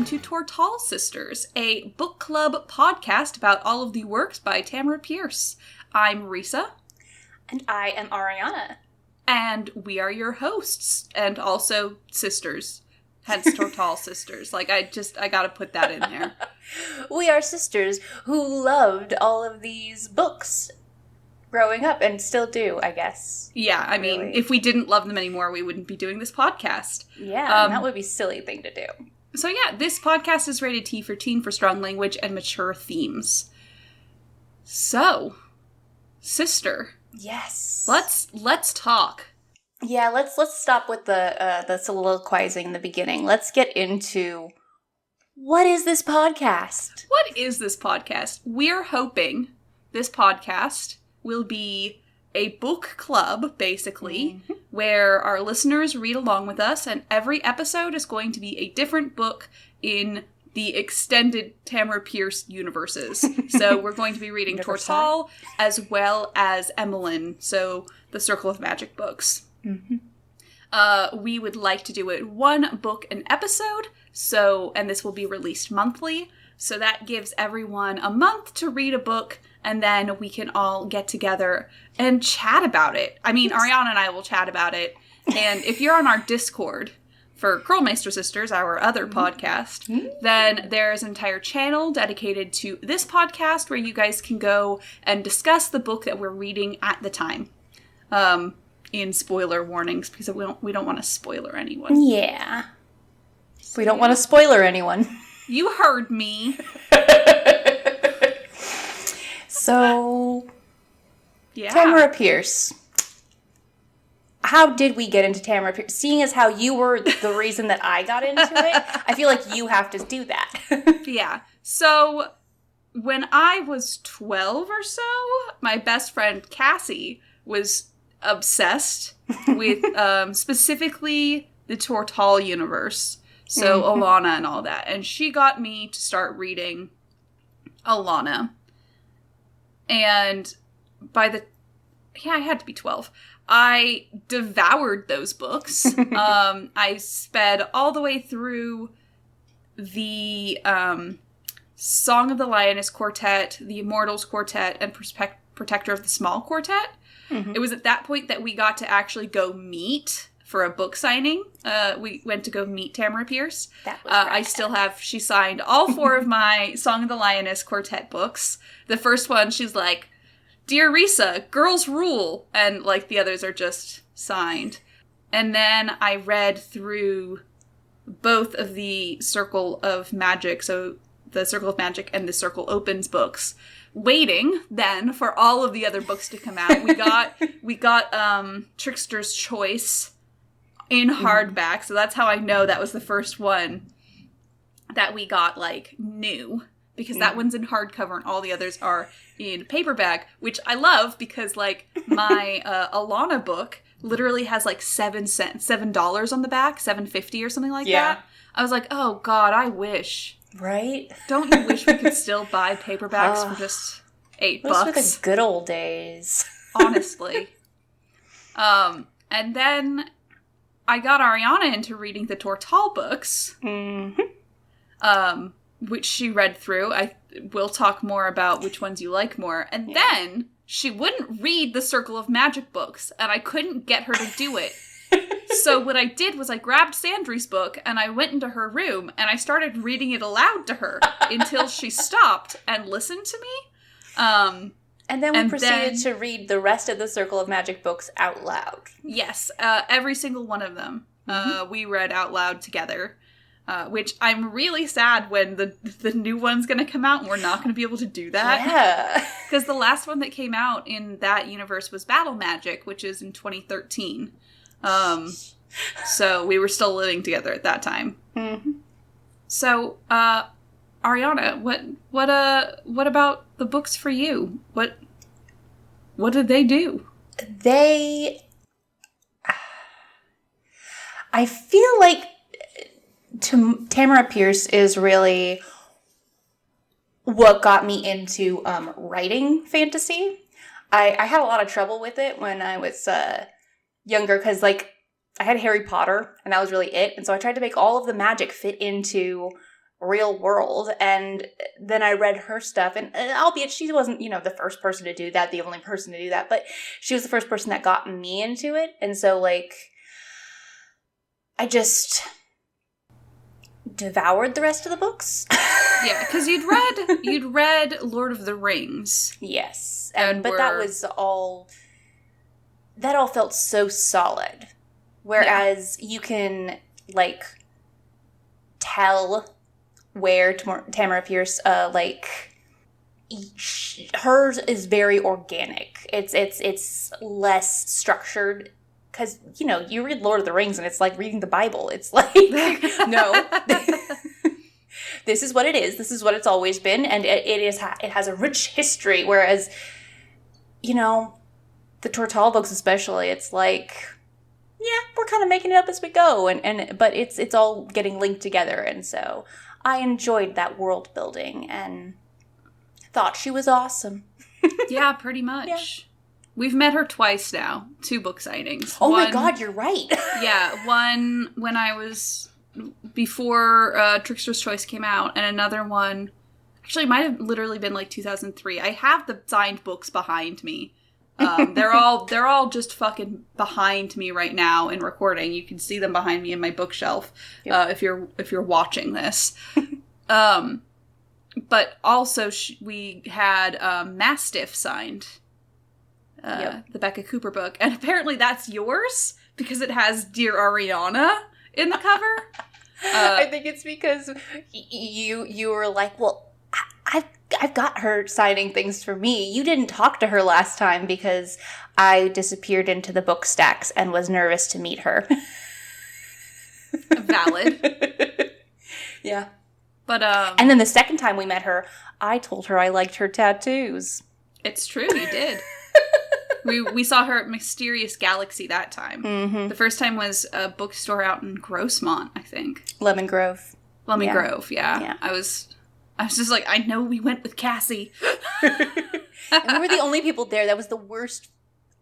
to Tortall Sisters, a book club podcast about all of the works by Tamora Pierce. I'm Risa. And I am Ariana. And we are your hosts, and also sisters. Hence Tortall Sisters. I gotta put that in there. We are sisters who loved all of these books growing up, and still do, I guess. Yeah, I mean, really. If we didn't love them anymore, we wouldn't be doing this podcast. Yeah, that would be a silly thing to do. So yeah, this podcast is rated T for teen for strong language and mature themes. So, sister. Yes. Let's talk. Yeah, let's stop with the soliloquizing in the beginning. Let's get into what is this podcast? What is this podcast? We're hoping this podcast will be a book club, basically, where our listeners read along with us, and every episode is going to be a different book in the extended Tamora Pierce universes. So we're going to be reading Tortall as well as Emmeline, so the Circle of Magic books. Mm-hmm. We would like to do it one book an episode, and this will be released monthly, so that gives everyone a month to read a book, and then we can all get together and chat about it. I mean, Ariana and I will chat about it, and if you're on our Discord for Curlmeister Sisters, our other podcast, then there's an entire channel dedicated to this podcast where you guys can go and discuss the book that we're reading at the time. In spoiler warnings, because we don't want to spoiler anyone. Yeah. We don't want to spoiler anyone. You heard me. So, Yeah. Tamora Pierce. How did we get into Tamora Pierce? Seeing as how you were the reason that I got into it, I feel like you have to do that. Yeah. So, when I was 12 or so, my best friend Cassie was obsessed with specifically the Tortall universe. So, Alana and all that. And she got me to start reading Alana. And I had to be 12. I devoured those books. I sped all the way through the Song of the Lioness Quartet, the Immortals Quartet, and Protector of the Small Quartet. Mm-hmm. It was at that point that we got to actually go meet for a book signing. We went to go meet Tamora Pierce. That was rad. I still have, she signed all 4 of my Song of the Lioness Quartet books. The first one, she's like, "Dear Risa, girls rule," and the others are just signed. And then I read through both of the Circle of Magic, so the Circle of Magic and the Circle Opens books, waiting then for all of the other books to come out. We got Trickster's Choice in hardback, so that's how I know that was the first one that we got new, because that one's in hardcover and all the others are in paperback, which I love because my Alana book literally has $7 on the back, $7.50 or something like that. I was like, oh god, I wish. Right? Don't you wish we could still buy paperbacks for just $8? Those were the good old days. Honestly. And then I got Ariana into reading the Tortall books. Mm-hmm. Which she read through. We'll talk more about which ones you like more. And then she wouldn't read the Circle of Magic books, and I couldn't get her to do it. So what I did was I grabbed Sandry's book, and I went into her room, and I started reading it aloud to her until she stopped and listened to me. And then we proceeded to read the rest of the Circle of Magic books out loud. Yes, every single one of them we read out loud together. Which I'm really sad when the new one's going to come out and we're not going to be able to do that. Yeah. Because the last one that came out in that universe was Battle Magic, which is in 2013. So we were still living together at that time. Mm-hmm. So, Ariana, what about the books for you? What did they do? I feel like Tamora Pierce is really what got me into writing fantasy. I had a lot of trouble with it when I was younger because, like, I had Harry Potter, and that was really it. And so I tried to make all of the magic fit into real world. And then I read her stuff, and albeit she wasn't, the first person to do that, the only person to do that, but she was the first person that got me into it. And so, like, I just devoured the rest of the books. Yeah, because you'd read Lord of the Rings. Yes. But that all felt so solid. Whereas you can, like, tell where Tamora Pierce, hers is very organic. It's less structured. Because, you read Lord of the Rings and it's like reading the Bible. It's like, no, this is what it is. This is what it's always been. And it has a rich history. Whereas, the Tortall books especially, it's like, yeah, we're kind of making it up as we go. But it's all getting linked together. And so I enjoyed that world building and thought she was awesome. Yeah, pretty much. Yeah. We've met her twice now. 2 book signings. Oh my god, you're right. Yeah, one when I was before Trickster's Choice came out, and another one, actually, it might have literally been like 2003. I have the signed books behind me. They're all just fucking behind me right now in recording. You can see them behind me in my bookshelf. Yep. If you're watching this. But also we had Mastiff signed. The Becca Cooper book, and apparently that's yours because it has Dear Ariana in the cover. I think it's because you were like, well, I've got her signing things for me. You didn't talk to her last time because I disappeared into the book stacks and was nervous to meet her. Valid. Yeah. But and then the second time we met her, I told her I liked her tattoos. It's true, you did. We saw her at Mysterious Galaxy that time. Mm-hmm. The first time was a bookstore out in Grossmont, I think. Lemon Grove. Grove, yeah. I was just like, I know we went with Cassie. And we were the only people there. That was the worst.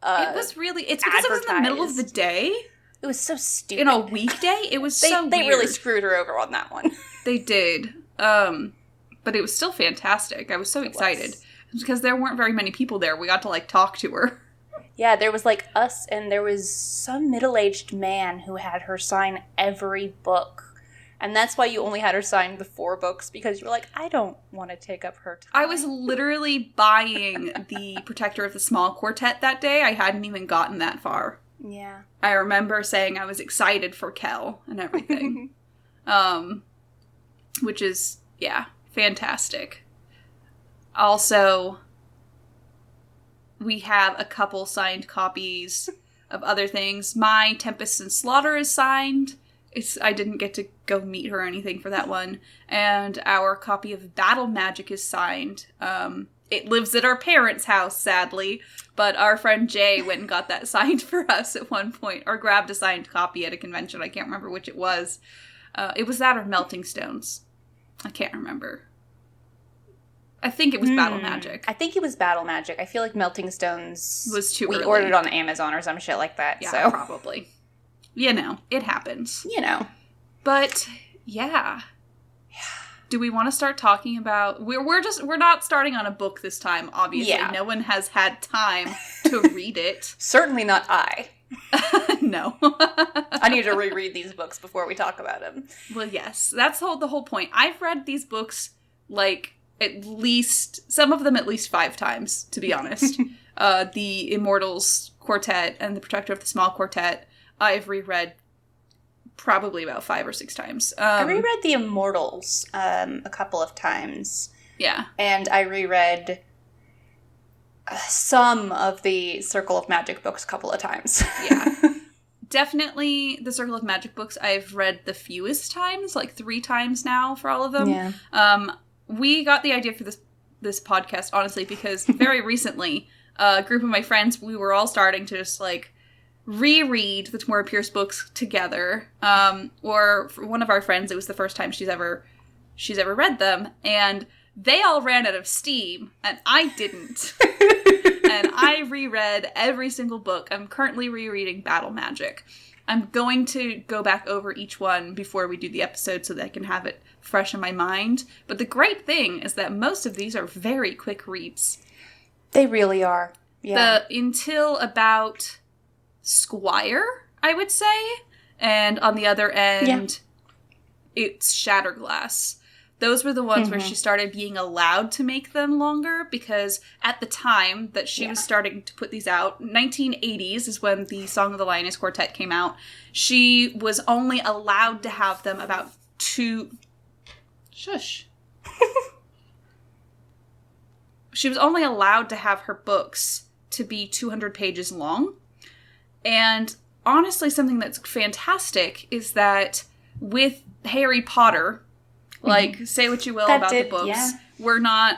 It's because it was in the middle of the day. It was so stupid. In a weekday? It was so weird. They really screwed her over on that one. They did. But it was still fantastic. I was so excited. Because there weren't very many people there. We got to, like, talk to her. Yeah, there was, like, us, and there was some middle-aged man who had her sign every book. And that's why you only had her sign the 4 books, because you were like, I don't want to take up her time. I was literally buying the Protector of the Small Quartet that day. I hadn't even gotten that far. Yeah. I remember saying I was excited for Kel and everything. Which is, yeah, fantastic. Also, we have a couple signed copies of other things. My Tempest and Slaughter is signed. I didn't get to go meet her or anything for that one. And our copy of Battle Magic is signed. It lives at our parents' house, sadly. But our friend Jay went and got that signed for us at one point. Or grabbed a signed copy at a convention. I can't remember which it was. It was that or Melting Stones. I can't remember. I think it was Battle Magic. I think it was Battle Magic. I feel like Melting Stones was too early. We ordered on Amazon or some shit like that. Yeah, so. Probably. It happens. But, yeah. Do we want to start talking about... We're not starting on a book this time, obviously. Yeah. No one has had time to read it. Certainly not I. No. I need to reread these books before we talk about them. Well, yes. That's the whole point. I've read these books, like... some of them at least 5 times, to be honest. The Immortals Quartet and the Protector of the Small Quartet, I've reread probably about 5 or 6 times. I reread the Immortals a couple of times. Yeah. And I reread some of the Circle of Magic books a couple of times. Yeah. Definitely the Circle of Magic books I've read the fewest times, like 3 times now for all of them. Yeah. We got the idea for this podcast, honestly, because very recently, a group of my friends, we were all starting to just, like, reread the Tamora Pierce books together. Or for one of our friends, it was the first time she's ever read them, and they all ran out of steam, and I didn't. And I reread every single book. I'm currently rereading Battle Magic. I'm going to go back over each one before we do the episode so that I can have it fresh in my mind. But the great thing is that most of these are very quick reads. They really are. Yeah. Until about Squire, I would say. And on the other end, it's Shatterglass. Those were the ones where she started being allowed to make them longer, because at the time that she was starting to put these out, 1980s is when the Song of the Lioness Quartet came out, she was only allowed to have them about two... Shush. She was only allowed to have her books to be 200 pages long. And honestly, something that's fantastic is that with Harry Potter... Like, say what you will about the books. We're not...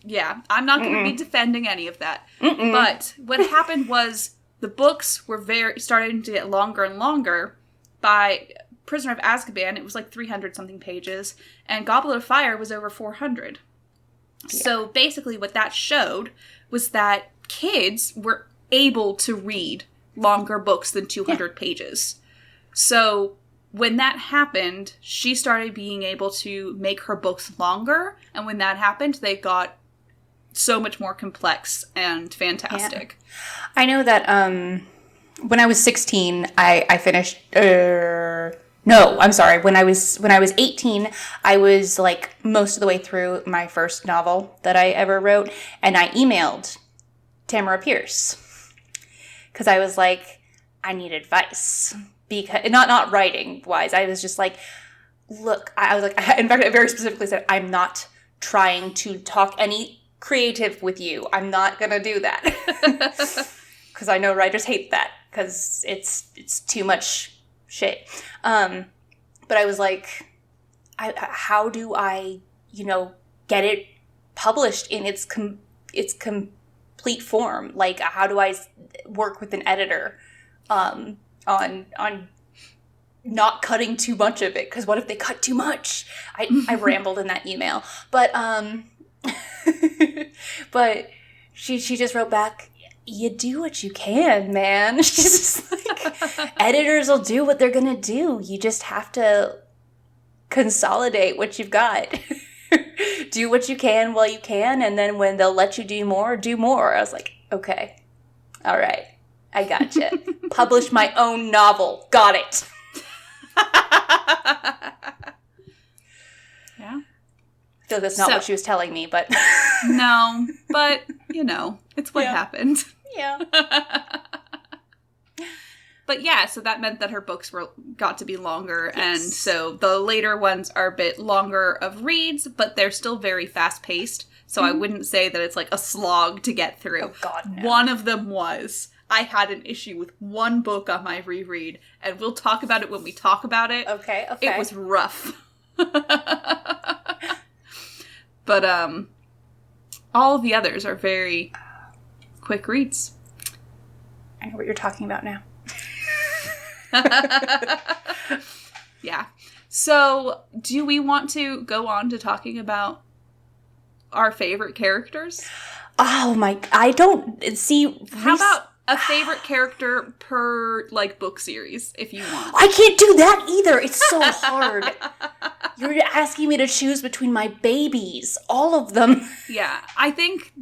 Yeah, I'm not going to be defending any of that. But what happened was the books were starting to get longer and longer. By Prisoner of Azkaban, it was like 300-something pages. And Goblet of Fire was over 400. Yeah. So basically what that showed was that kids were able to read longer books than 200 pages. So... when that happened, she started being able to make her books longer. And when that happened, they got so much more complex and fantastic. Yeah. I know that when I was 16, I finished... no, I'm sorry. When I was 18, I was like most of the way through my first novel that I ever wrote. And I emailed Tamora Pierce. Because I was like, I need advice. Because not writing wise, I was just like, look, I was like, in fact, I very specifically said, I'm not trying to talk any creative with you. I'm not gonna do that because I know writers hate that because it's too much shit. But I was like, how do I, get it published in its complete form? Like, how do I work with an editor? On not cutting too much of it, because what if they cut too much? I rambled in that email, but but she just wrote back, you do what you can, man. She's just like, editors will do what they're gonna do. You just have to consolidate what you've got. Do what you can while you can, and then when they'll let you do more. I was like, okay, all right. I gotcha. Publish my own novel. Got it. Yeah. I feel like that's not what she was telling me, but... No, but, it's what happened. Yeah. But yeah, so that meant that her books got to be longer, and so the later ones are a bit longer of reads, but they're still very fast-paced, so I wouldn't say that it's like a slog to get through. Oh, God, no. One of them was... I had an issue with one book on my reread, and we'll talk about it when we talk about it. Okay. It was rough. But, all the others are very quick reads. I know what you're talking about now. Yeah. So, do we want to go on to talking about our favorite characters? Oh my, I don't see... How about a favorite character per, book series, if you want? I can't do that either. It's so hard. You're asking me to choose between my babies. All of them. Yeah. I think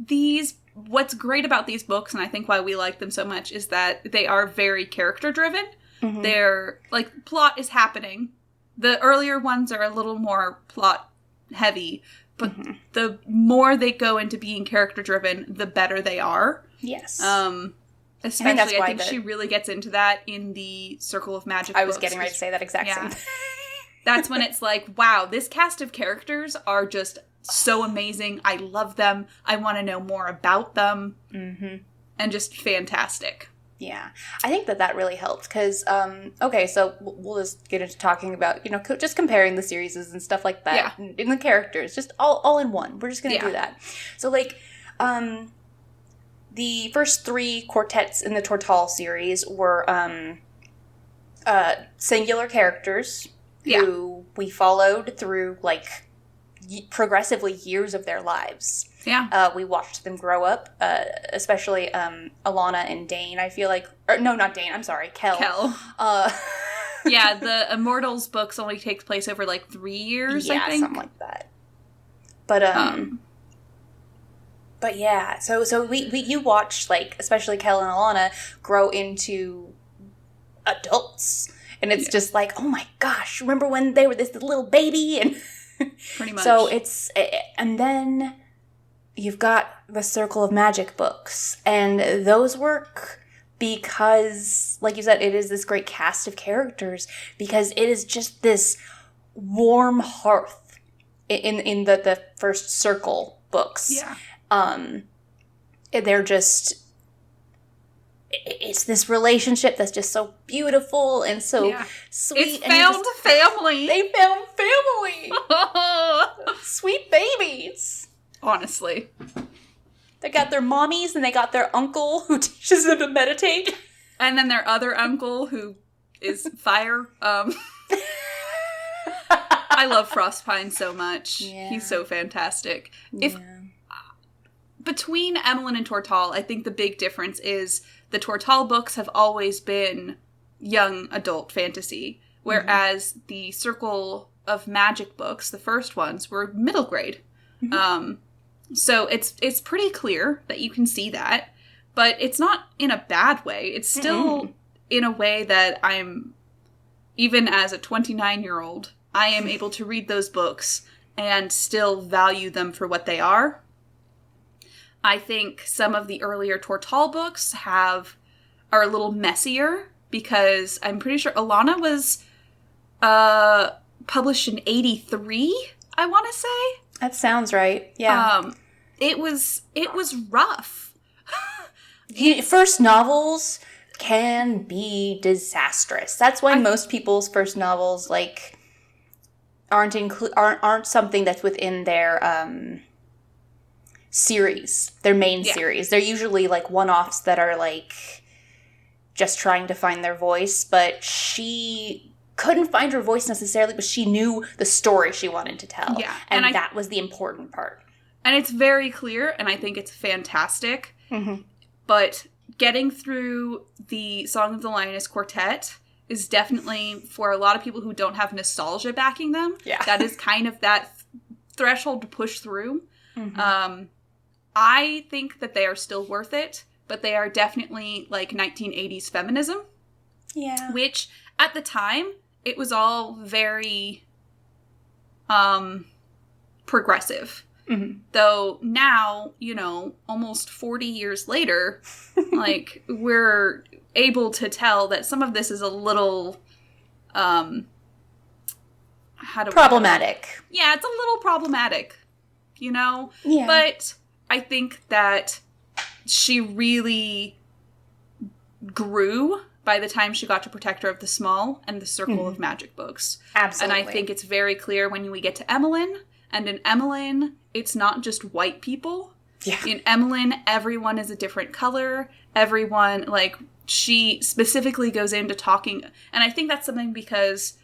what's great about these books, and I think why we like them so much, is that they are very character-driven. Mm-hmm. They're, plot is happening. The earlier ones are a little more plot-heavy, but the more they go into being character-driven, the better they are. Yes. Especially, I think she really gets into that in the Circle of Magic books. I was getting ready to say that exact same thing. That's when it's like, wow, this cast of characters are just so amazing. I love them. I want to know more about them. Mm-hmm. And just fantastic. Yeah. I think that really helped because, okay, so we'll just get into talking about, just comparing the series and stuff like that. Yeah. And the characters, just all in one. We're just going to do that. So, the first 3 quartets in the Tortall series were singular characters who we followed through, progressively years of their lives. Yeah. We watched them grow up, especially Alana and Dane, I feel like. Or, no, not Dane, I'm sorry, Kel. Yeah, the Immortals books only takes place over, like, 3 years, I think. Yeah, something like that. But yeah, so you watched, like, especially Kel and Alana grow into adults. And it's just like, oh my gosh, remember when they were this little baby? And pretty much. So and then you've got the Circle of Magic books. And those work because, like you said, it is this great cast of characters. Because it is just this warm hearth in the first Circle books. Yeah. They're just... It's this relationship that's just so beautiful and so sweet. It's found family. They found family. Sweet babies. Honestly. They got their mommies and they got their uncle who teaches them to meditate. And then their other uncle who is fire. I love Frostpine so much. Yeah. He's so fantastic. Between Emmeline and Tortall, I think the big difference is the Tortall books have always been young adult fantasy, whereas the Circle of Magic books, the first ones, were middle grade. So it's pretty clear that you can see that, but it's not in a bad way. It's still in a way that I'm, even as a 29-year-old, I am able to read those books and still value them for what they are. I think some of the earlier Tortall books are a little messier because I'm pretty sure Alana was published in 1983, I want to say. That sounds right. Yeah. It was rough. First novels can be disastrous. That's why most people's first novels aren't something that's within their series, their main series. They're usually like one-offs that are like just trying to find their voice, but she couldn't find her voice necessarily, but she knew the story she wanted to tell. Yeah. And that was the important part. And it's very clear, and I think it's fantastic. But getting through the Song of the Lioness Quartet is definitely, for a lot of people who don't have nostalgia backing them, that is kind of that threshold to push through. I think that they are still worth it, but they are definitely like 1980s feminism. Yeah. Which, at the time, it was all very progressive. Though now, almost 40 years later, like, we're able to tell that some of this is a little, problematic. Yeah, it's a little problematic, Yeah. But I think that she really grew by the time she got to Protector of the Small and the Circle of Magic books. Absolutely. And I think it's very clear when we get to Emmeline. And in Emmeline, it's not just white people. Yeah. In Emmeline, everyone is a different color. Everyone, she specifically goes into talking. And I think that's something because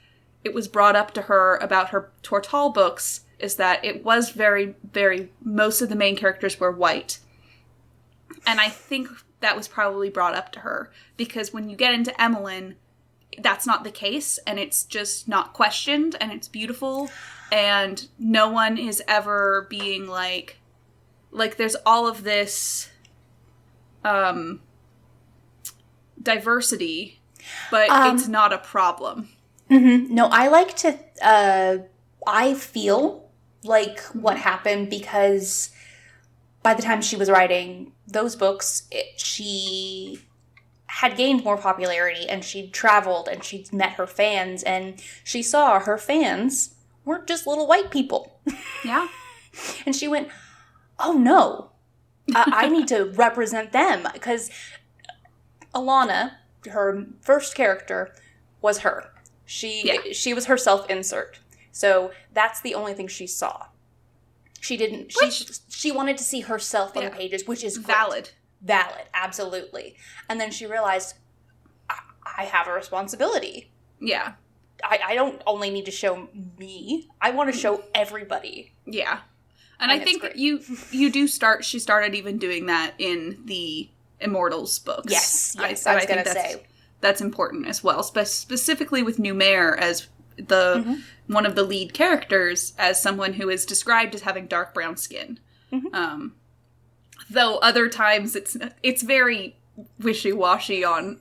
it was brought up to her about her Tortall books, is that it was very, very, most of the main characters were white. And I think that was probably brought up to her. Because when you get into Emmeline, that's not the case. And it's just not questioned. And it's beautiful. And no one is ever being like there's all of this diversity, but it's not a problem. No, I like to, I feel like what happened because by the time she was writing those books, she had gained more popularity and she'd traveled and she'd met her fans and she saw her fans weren't just little white people. Yeah. And she went, oh no, I need to represent them. Because Alana, her first character, was her. She was her self-insert. So that's the only thing she saw. She didn't, she wanted to see herself on the pages, which is valid. Valid, absolutely. And then she realized, I have a responsibility. Yeah. I don't only need to show me. I want to show everybody. Yeah. And I think she started even doing that in the Immortals books. Yes, I was going to say. That's important as well, specifically with Numair as one of the lead characters, as someone who is described as having dark brown skin. Mm-hmm. Though other times it's very wishy-washy on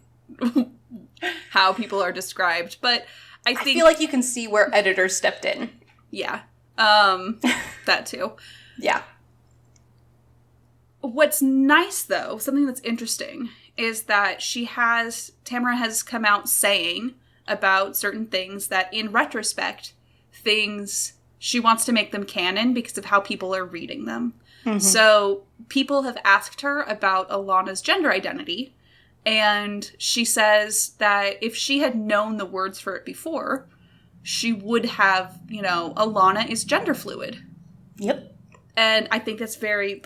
how people are described, but I feel like you can see where editors stepped in. Yeah. That too. Yeah. What's nice, though, something that's interesting, is that Tamora has come out saying about certain things that, in retrospect, she wants to make them canon because of how people are reading them. Mm-hmm. So people have asked her about Alana's gender identity, and she says that if she had known the words for it before, she would have, Alana is gender fluid. Yep. And I think that's very,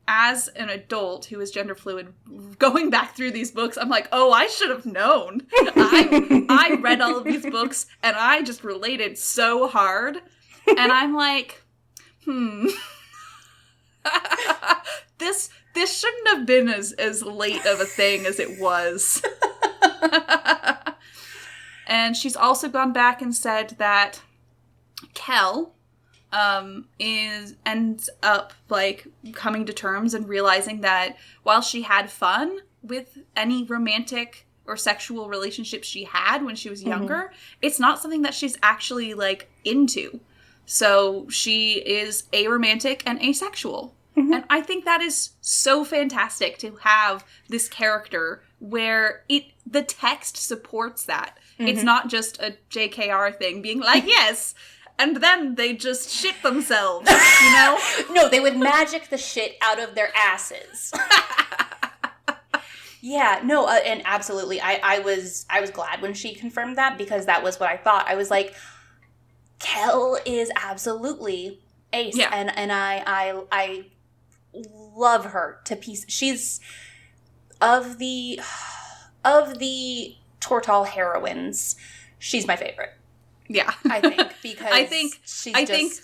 as an adult who is gender fluid, going back through these books, I'm like, oh, I should have known. I read all of these books, and I just related so hard. And I'm like, This shouldn't have been as late of a thing as it was. And she's also gone back and said that Kel ends up coming to terms and realizing that while she had fun with any romantic or sexual relationship she had when she was younger, it's not something that she's actually into. So she is aromantic and asexual. Mm-hmm. And I think that is so fantastic to have this character where the text supports that. Mm-hmm. It's not just a JKR thing being like, yes, and then they just shit themselves, No, they would magic the shit out of their asses. Yeah, no, and absolutely. I was glad when she confirmed that, because that was what I thought. I was like, Kel is absolutely ace. Yeah. And I love her to pieces. She's of the Tortall heroines, she's my favorite. Yeah. I think, because I think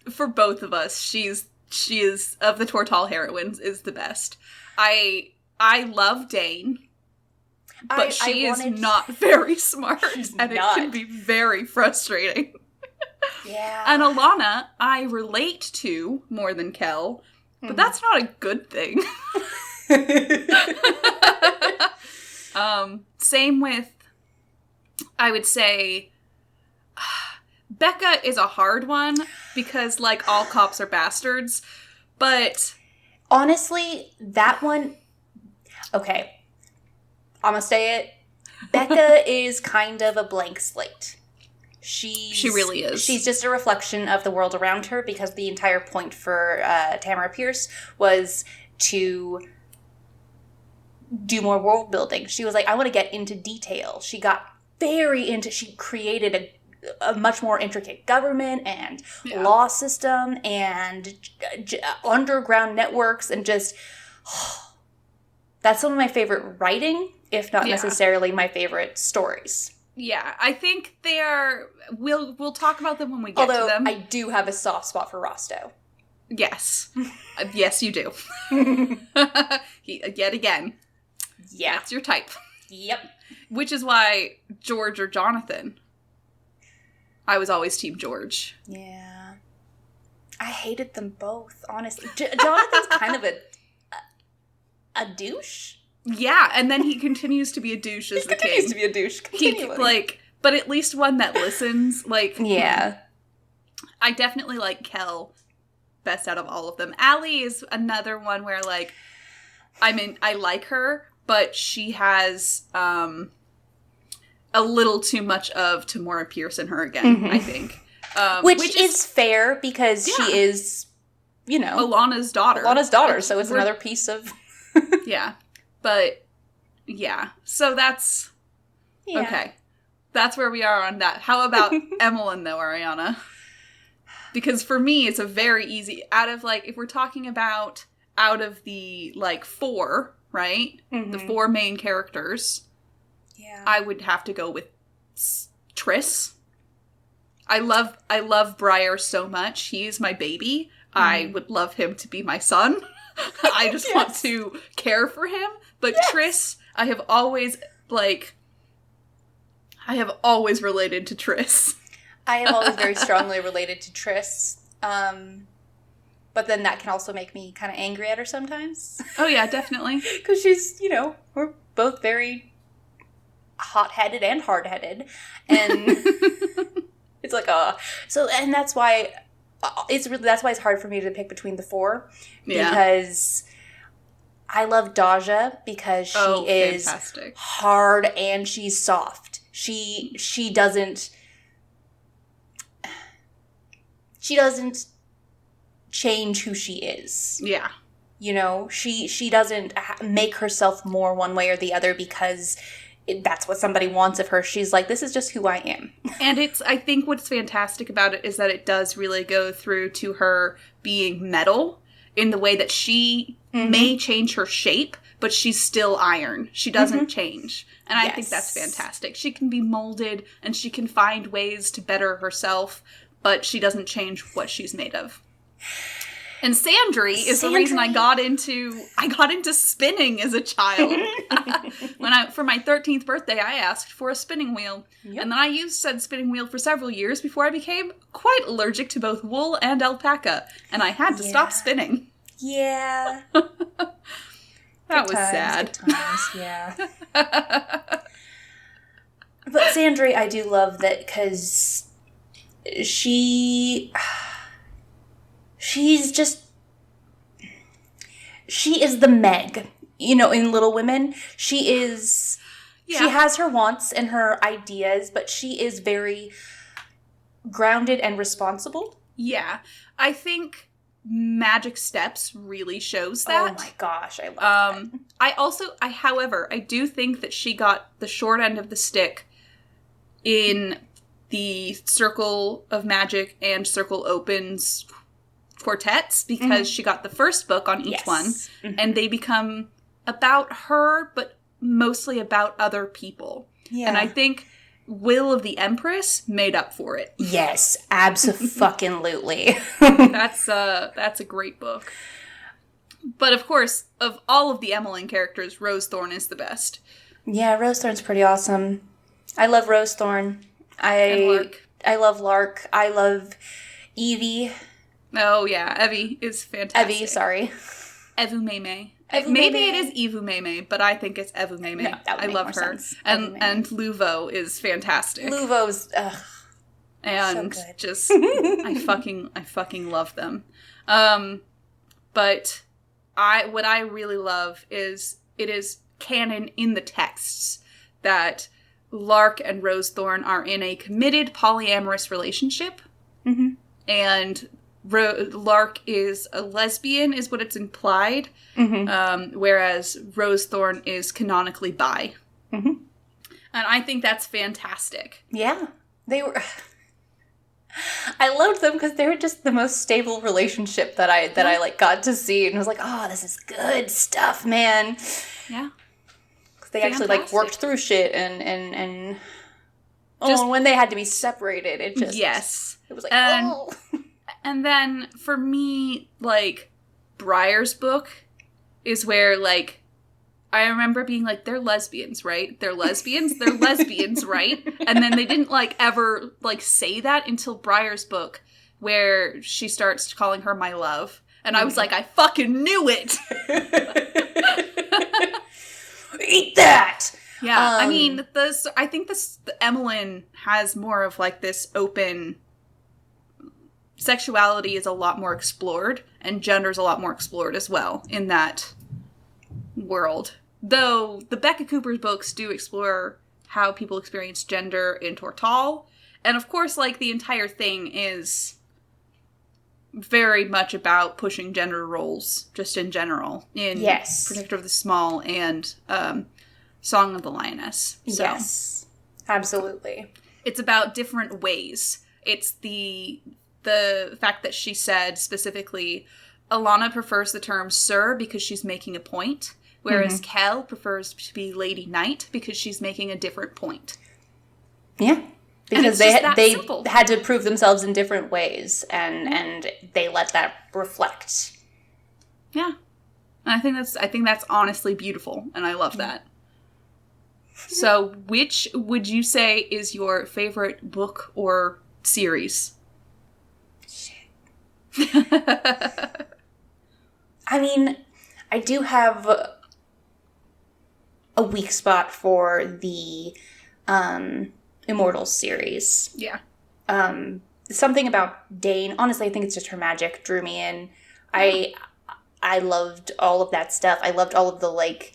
for both of us, she is of the Tortall heroines is the best. I love Dane, but she is not very smart, and it can be very frustrating. Yeah. And Alana, I relate to more than Kel, but that's not a good thing. Same with, I would say, Becca is a hard one because, all cops are bastards, but honestly, that one, okay, I'm gonna say it, Becca is kind of a blank slate. She really is. She's just a reflection of the world around her, because the entire point for Tamora Pierce was to do more world building. She was like, I want to get into detail. She got she created a much more intricate government and law system and underground networks, and just, that's some of my favorite writing, if not necessarily my favorite stories. Yeah, I think they are. We'll talk about them when we get to them. I do have a soft spot for Rosto. Yes. Yes, you do. Yet again. Yeah. That's your type. Yep. Which is why George or Jonathan. I was always Team George. Yeah. I hated them both, honestly. Jonathan's kind of a douche. Yeah, and then he continues to be a douche as the king. He continues to be a douche. Continually. But at least one that listens. Yeah. I definitely like Kel best out of all of them. Allie is another one where, I like her, but she has a little too much of Tamora Pierce in her again, I think. Which is fair, because she is, Alana's daughter. So it's another piece of... Yeah. But, yeah. So that's... Yeah. Okay. That's where we are on that. How about Emmeline, though, Ariana? Because for me, it's a very easy... if we're talking about out of the, four, right? Mm-hmm. The four main characters. Yeah. I would have to go with Triss. I love Briar so much. He is my baby. I would love him to be my son. I just want to care for him. But Triss, I have always related to Triss. I am always very strongly related to Triss. But then that can also make me kind of angry at her sometimes. Oh, yeah, definitely. Because she's, we're both very hot-headed and hard-headed. And it's like, So, and that's why that's why it's hard for me to pick between the four. Yeah. Because I love Daja because she is fantastic. Hard and she's soft. She doesn't change who she is. Yeah. She doesn't make herself more one way or the other because that's what somebody wants of her. She's like, this is just who I am. And I think what's fantastic about it is that it does really go through to her being metal in the way that she may change her shape, but she's still iron. She doesn't change. And I think that's fantastic. She can be molded and she can find ways to better herself, but she doesn't change what she's made of. And Sandry is the reason I got into spinning as a child. For my 13th birthday, I asked for a spinning wheel. Yep. And then I used said spinning wheel for several years before I became quite allergic to both wool and alpaca. And I had to stop spinning. Yeah. That was sad. Good times, yeah. But Sandry, I do love that because she is the Meg, in Little Women. She is, she has her wants and her ideas, but she is very grounded and responsible. Yeah. I think Magic Steps really shows that. Oh my gosh, I love that. However, I do think that she got the short end of the stick in the Circle of Magic and Circle Opens quartets because she got the first book on each one, and they become about her, but mostly about other people. Yeah. And I think Will of the Empress made up for it. Yes, abso-fucking-lutely. That's a great book. But of course, of all of the Emmeline characters, Rosethorn is the best. Yeah, Rosethorn's pretty awesome. I love Rosethorn. And Lark. I love Lark. I love Evie. Oh, yeah. Evie is fantastic. Evie, sorry. Evu Meme. Maybe it is Evu Meme, but I think it's Evu Meme. No, I love her. Sense. And Luvo is fantastic. Luvo's and so good. Just I fucking love them. But what I really love is it is canon in the texts that Lark and Rosethorn are in a committed polyamorous relationship. Mm-hmm. And Lark is a lesbian, is what it's implied, whereas Rosethorn is canonically bi. Mm-hmm. And I think that's fantastic. Yeah. They were... I loved them because they were just the most stable relationship that I got to see, and I was like, oh, this is good stuff, man. Yeah. They actually worked through shit and when they had to be separated, it just it was like And then for me, Briar's book is where I remember being like, they're lesbians, right? They're lesbians, right? And then they didn't ever say that until Briar's book, where she starts calling her my love. And I was like, I fucking knew it. Eat that! Yeah, I mean, I think Emmeline has more of this open... Sexuality is a lot more explored, and gender is a lot more explored as well in that world. Though the Becca Cooper's books do explore how people experience gender in Tortall. And of course, the entire thing is very much about pushing gender roles, just in general, in Protector of the Small and Song of the Lioness. So, yes, absolutely. It's about different ways. It's the fact that she said specifically, Alana prefers the term sir because she's making a point, whereas Kel prefers to be Lady Knight because she's making a different point. Yeah. Because they simple. had to prove themselves in different ways, and they let that reflect. Yeah. And I think that's honestly beautiful, and I love that. So, which would you say is your favorite book or series? Shit. I mean, I do have a weak spot for the Immortals series. Yeah. Something about Dane, honestly, I think it's just her magic drew me in. I loved all of that stuff. I loved all of the, like,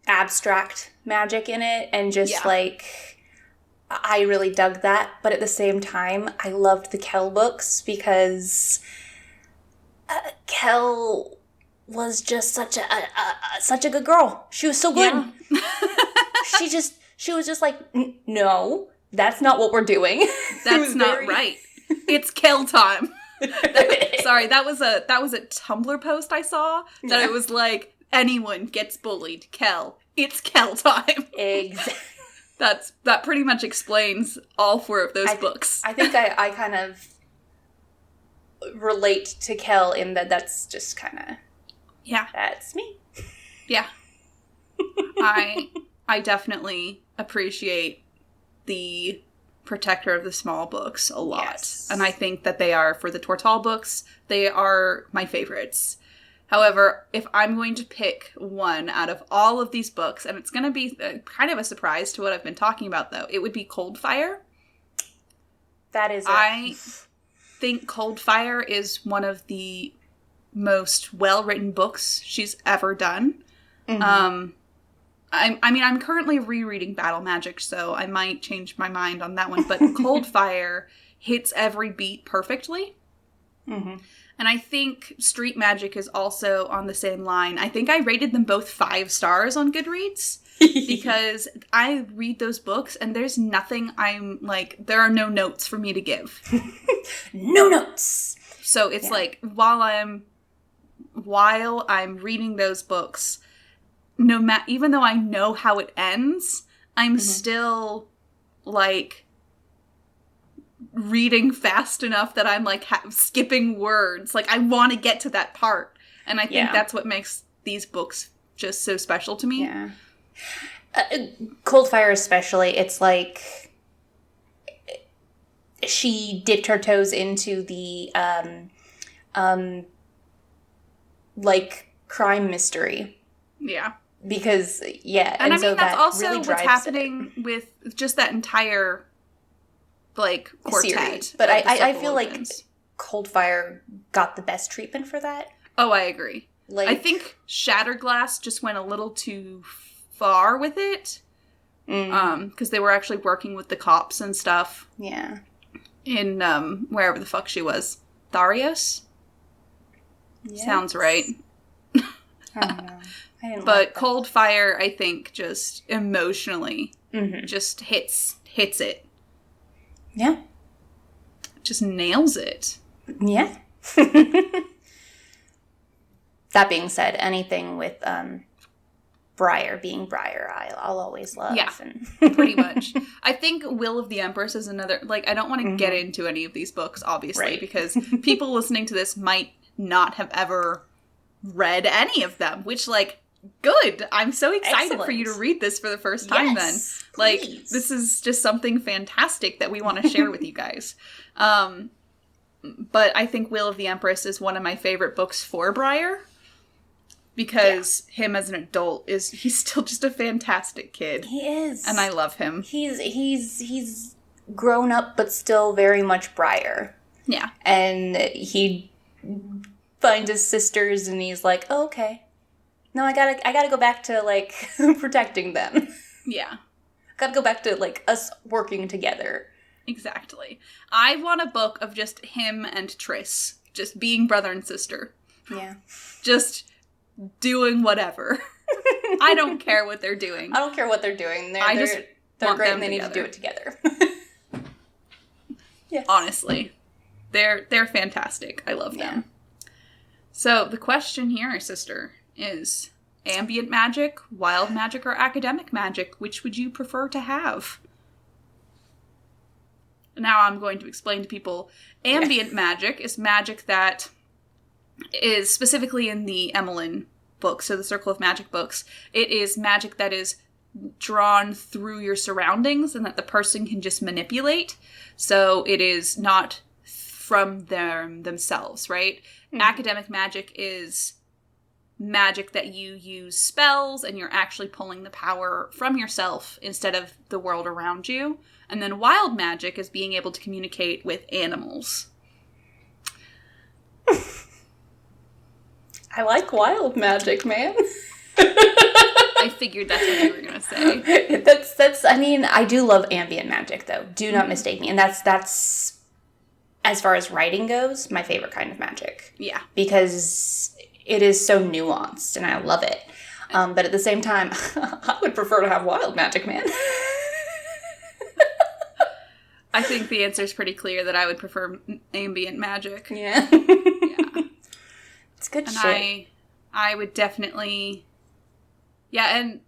abstract magic in it, and just, like, I really dug that. But at the same time, I loved the Kell books, because Kell was just such a good girl. She was so good. Yeah. She was just like, no, that's not what we're doing. That's not right. It's Kell time. Sorry, that was a Tumblr post I saw that it was like, anyone gets bullied, Kell. It's Kell time. Exactly. That pretty much explains all four of those books. I think I kind of relate to Kell in that that's just kind of... Yeah. That's me. Yeah. I definitely appreciate the Protector of the Small books a lot. Yes. And I think that they are, for the Tortall books, they are my favorites. However, if I'm going to pick one out of all of these books, and it's going to be kind of a surprise to what I've been talking about, though, it would be Coldfire. That is I think Coldfire is one of the most well-written books she's ever done. Mm-hmm. I'm currently rereading Battle Magic, so I might change my mind on that one, but Coldfire hits every beat perfectly. Mm-hmm. And I think Street Magic is also on the same line. I think I rated them both 5 stars on Goodreads, because I read those books and there's nothing there are no notes for me to give. No notes! So it's like, while I'm reading those books, even though I know how it ends, I'm still, like, reading fast enough that I'm, like, skipping words. Like, I want to get to that part. And I think that's what makes these books just so special to me. Yeah. Coldfire especially, it's like she dipped her toes into the, like, crime mystery. Yeah. Because, and I mean, so that's that also really what's happening with just that entire, like, quartet. Series. But I feel like Coldfire got the best treatment for that. Oh, I agree. Like, I think Shatterglass just went a little too far with it. Because they were actually working with the cops and stuff. Yeah. In, wherever the fuck she was. Tharios? Yes. Sounds right. I don't know. But Coldfire, I think, just emotionally just hits it. Yeah. Just nails it. Yeah. That being said, anything with Briar being Briar, I'll always love. Yeah, pretty much. I think Will of the Empress is another... Like, I don't want to get into any of these books, obviously, because people listening to this might not have ever read any of them, which, like... Good. I'm so excited for you to read this for the first time then. Like, this is just something fantastic that we want to share with you guys. But I think Will of the Empress is one of my favorite books for Briar. Because him as an adult he's still just a fantastic kid. He is. And I love him. He's grown up but still very much Briar. Yeah. And he finds his sisters and he's like, oh, okay. No, I gotta go back to, like, protecting them. Yeah. Gotta go back to, like, us working together. Exactly. I want a book of just him and Triss. Just being brother and sister. Yeah. Just doing whatever. I don't care what they're doing. I don't care what they're doing. They're great and they need to do it together. Yes. Honestly. They're fantastic. I love them. So, the question here, sister... is ambient magic, wild magic, or academic magic? Which would you prefer to have? now I'm going to explain to people. Ambient magic is magic that is specifically in the Emmeline books, so the Circle of Magic books. It is magic that is drawn through your surroundings and that the person can just manipulate. So it is not from themselves, right? Mm-hmm. Academic magic is magic that you use spells and you're actually pulling the power from yourself instead of the world around you. And then wild magic is being able to communicate with animals. I like wild magic, man. I figured that's what you were gonna say. That's. I mean, I do love ambient magic, though. Do not mistake me. And that's as far as writing goes, my favorite kind of magic. Yeah, because it is so nuanced, and I love it. But at the same time, I would prefer to have wild magic, man. I think the answer is pretty clear that I would prefer ambient magic. Yeah. Yeah. It's good and shit. I would definitely... Yeah, and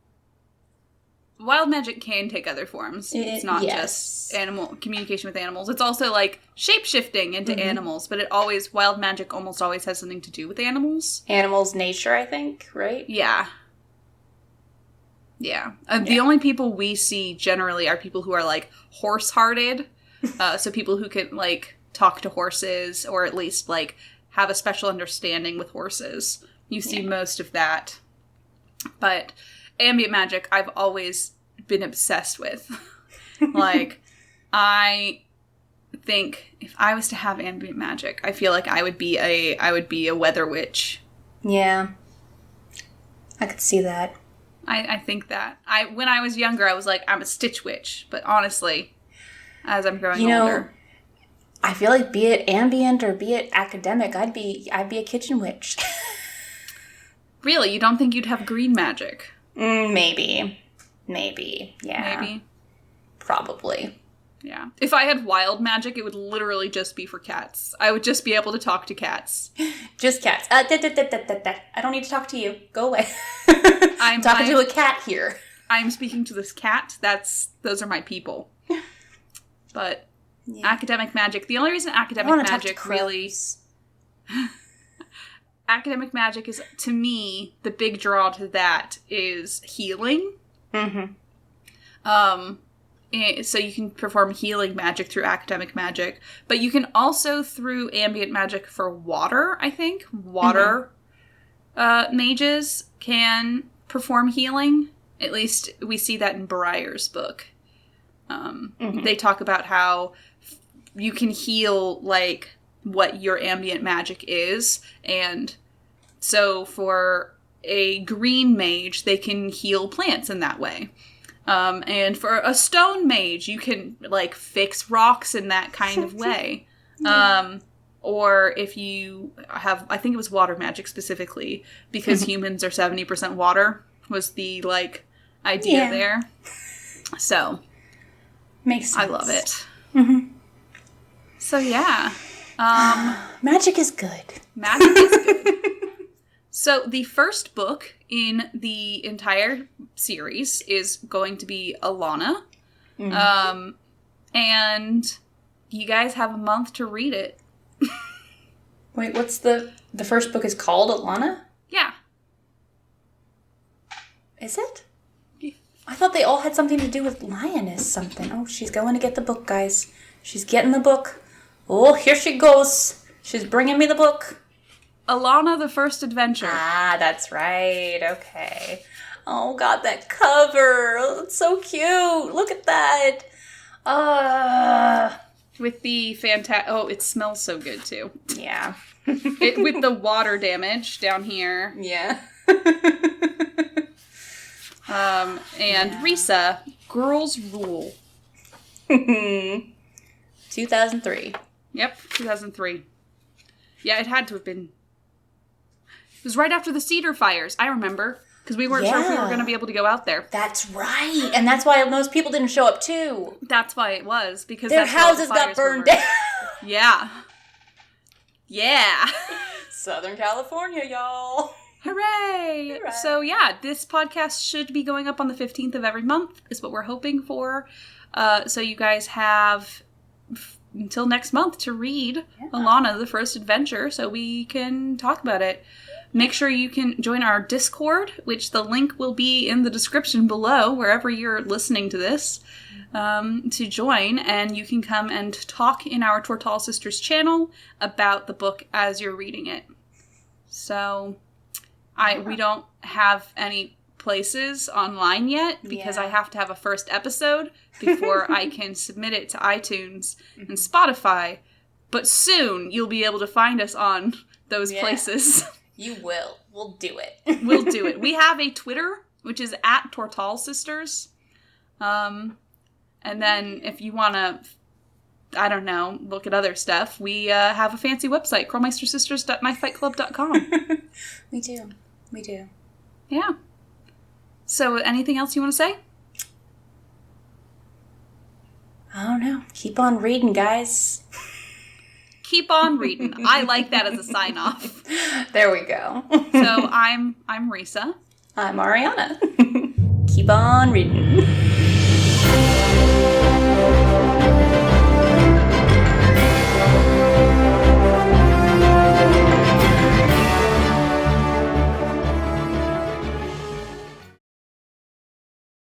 wild magic can take other forms. It's not just animal communication with animals. It's also like shape-shifting into animals, but wild magic almost always has something to do with animals. Animals, nature, I think, right? Yeah. Yeah. The only people we see generally are people who are like horse-hearted. So people who can like talk to horses or at least like have a special understanding with horses. You see most of that. But ambient magic, I've always been obsessed with. Like, I think if I was to have ambient magic, I feel like I would be a weather witch. Yeah. I could see that. I think that. When I was younger, I was like, I'm a Stitch witch. But honestly, as I'm growing older, I feel like be it ambient or be it academic, I'd be a kitchen witch. Really? You don't think you'd have green magic? Maybe. Yeah. Maybe. Probably. Yeah. If I had wild magic, it would literally just be for cats. I would just be able to talk to cats. Just cats. I don't need to talk to you. Go away. I'm talking to a cat here. I'm speaking to this cat. Those are my people. But academic magic, the only reason academic magic really... Academic magic is, to me, the big draw to that is healing. Mm-hmm. So you can perform healing magic through academic magic, but you can also through ambient magic for water, I think. Water mages can perform healing. At least we see that in Briar's book. They talk about how you can heal, like, what your ambient magic is, and so for a green mage, they can heal plants in that way. And for a stone mage, you can, like, fix rocks in that kind of way. Or if you have, I think it was water magic specifically, because humans are 70% water, was the, like, idea there. So, makes sense. I love it. Mm-hmm. So, yeah. Magic is good. Magic is good. So the first book in the entire series is going to be Alana. Mm-hmm. And you guys have a month to read it. Wait, what's the first book is called Alana? Yeah. Is it? Yeah. I thought they all had something to do with lioness something. Oh, she's going to get the book, guys. She's getting the book. Oh, here she goes. She's bringing me the book. Alana, the First Adventure. Ah, that's right. Okay. Oh, God, that cover. Oh, it's so cute. Look at that. With the oh, it smells so good, too. Yeah. With the water damage down here. Yeah. And Risa, Girls Rule. 2003. Yep, 2003. Yeah, it had to have been. It was right after the Cedar Fires, I remember. Because we weren't sure if we were going to be able to go out there. That's right. And that's why most people didn't show up, too. That's why it was. Because their houses got burned down. Yeah. Yeah. Southern California, y'all. Hooray! Hooray! So, yeah, this podcast should be going up on the 15th of every month, is what we're hoping for. So you guys have until next month to read Alana, the First Adventure, so we can talk about it. Make sure you can join our Discord, which the link will be in the description below, wherever you're listening to this, to join. And you can come and talk in our Tortall Sisters channel about the book as you're reading it. So, we don't have any places online yet, because I have to have a first episode before I can submit it to iTunes and Spotify. But soon, you'll be able to find us on those places. You will. We'll do it. We'll do it. We have a Twitter, which is at Tortall Sisters. And then if you want to, I don't know, look at other stuff, we have a fancy website, curlmeistersisters.knifefightclub.com. We do. We do. Yeah. So anything else you want to say? I don't know. Keep on reading, guys. Keep on reading. I like that as a sign-off. There we go. So I'm Risa. I'm Ariana. Keep on reading.